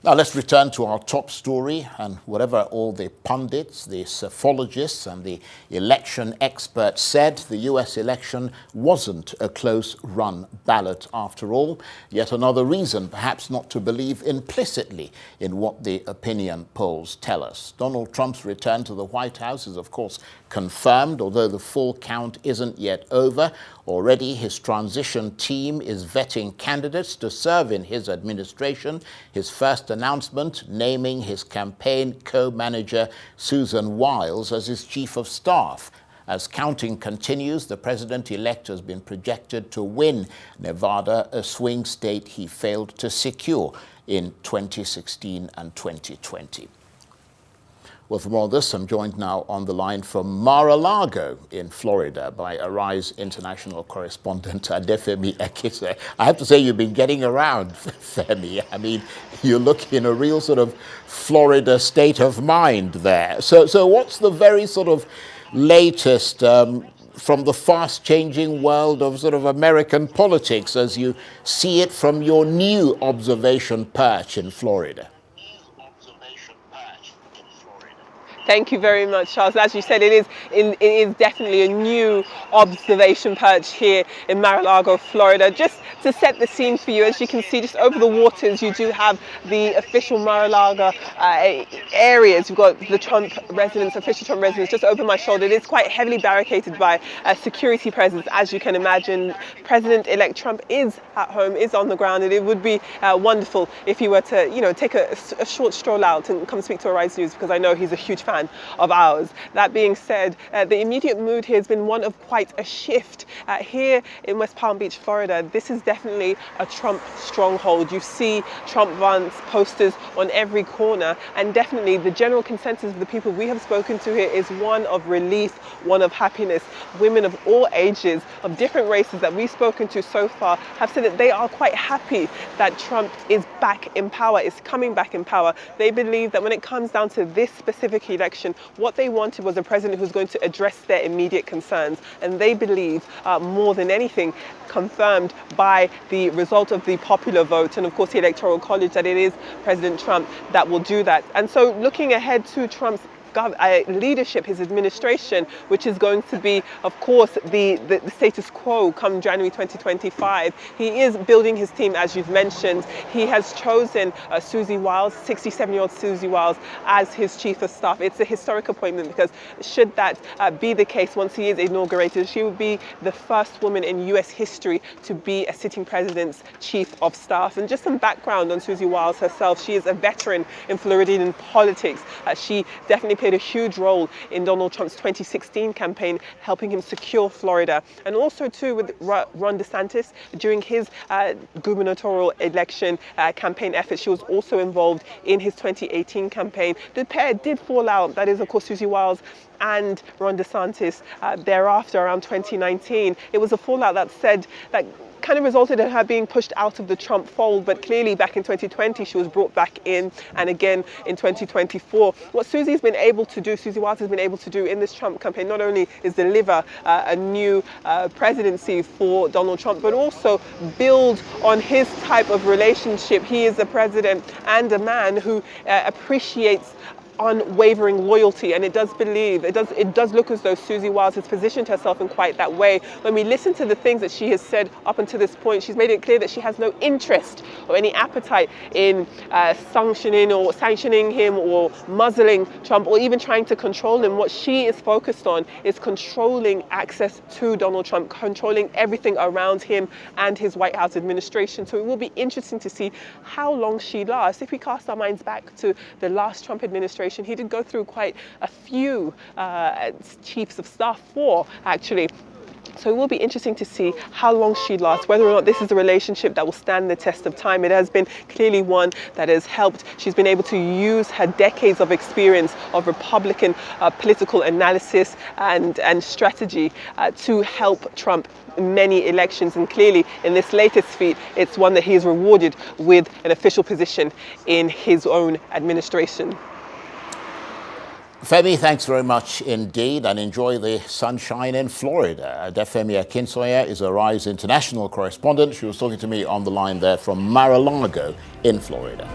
Now let's return to our top story, and whatever all the pundits, the psephologists and the election experts said, the US election wasn't a close-run ballot after all. Yet another reason perhaps not to believe implicitly in what the opinion polls tell us. Donald Trump's return to the White House is of course confirmed, although the full count isn't yet over. Already his transition team is vetting candidates to serve in his administration. His first announcement naming his campaign co-manager Susie Wiles as his chief of staff. As counting continues, the president-elect has been projected to win Nevada, a swing state he failed to secure in 2016 and 2020. Well, for more of this, I'm joined now on the line from Mar-a-Lago in Florida by Arise international correspondent Adefemi Ekise. I have to say, you've been getting around, Femi. I mean, you look in a real sort of Florida state of mind there. So what's the very sort of latest from the fast-changing world of sort of American politics as you see it from your new observation perch in Florida? Thank you very much, Charles. As you said, it is definitely a new observation perch here in Mar-a-Lago, Florida. Just to set the scene for you, as you can see, just over the waters, you do have the official Mar-a-Lago areas. You've got the Trump residence, official Trump residence, just over my shoulder. It is quite heavily barricaded by security presence, as you can imagine. President-elect Trump is at home, is on the ground, and it would be wonderful if he were to, take a short stroll out and come speak to Arise News, because I know he's a huge fan of ours. That being said, the immediate mood here has been one of quite a shift. Here in West Palm Beach, Florida, this is definitely a Trump stronghold. You see Trump Vance posters on every corner, and definitely the general consensus of the people we have spoken to here is one of relief, one of happiness. Women of all ages, of different races that we've spoken to so far, have said that they are quite happy that Trump is back in power, is coming back in power. They believe that when it comes down to this specific election, what they wanted was a president who's going to address their immediate concerns. And they believe, more than anything, confirmed by the result of the popular vote and, of course, the Electoral College, that it is President Trump that will do that. And so looking ahead to Trump's leadership, his administration, which is going to be, of course, the status quo come January 2025. He is building his team, as you've mentioned. He has chosen Susie Wiles, 67-year-old Susie Wiles, as his chief of staff. It's a historic appointment because should that be the case, once he is inaugurated, she will be the first woman in US history to be a sitting president's chief of staff. And just some background on Susie Wiles herself. She is a veteran in Floridian politics. She definitely played a huge role in Donald Trump's 2016 campaign, helping him secure Florida. And also too with Ron DeSantis during his gubernatorial election campaign efforts. She was also involved in his 2018 campaign. The pair did fall out. That is, of course, Susie Wiles and Ron DeSantis thereafter around 2019. It was a fallout that kind of resulted in her being pushed out of the Trump fold, but clearly back in 2020 she was brought back in, and again in 2024. What Susie Wiles has been able to do in this Trump campaign not only is deliver a new presidency for Donald Trump, but also build on his type of relationship. He is a president and a man who appreciates unwavering loyalty, and it does look as though Susie Wiles has positioned herself in quite that way. When we listen to the things that she has said up until this point, she's made it clear that she has no interest or any appetite in sanctioning him or muzzling Trump or even trying to control him. What she is focused on is controlling access to Donald Trump, controlling everything around him and his White House administration. So it will be interesting to see how long she lasts. If we cast our minds back to the last Trump administration, he did go through quite a few chiefs of staff, actually. So it will be interesting to see how long she lasts, whether or not this is a relationship that will stand the test of time. It has been clearly one that has helped. She's been able to use her decades of experience of Republican political analysis and strategy to help Trump in many elections. And clearly in this latest feat, it's one that he is rewarded with an official position in his own administration. Femi, thanks very much indeed, and enjoy the sunshine in Florida. Adefemi Akinsoya is Arise international correspondent. She was talking to me on the line there from Mar-a-Lago in Florida.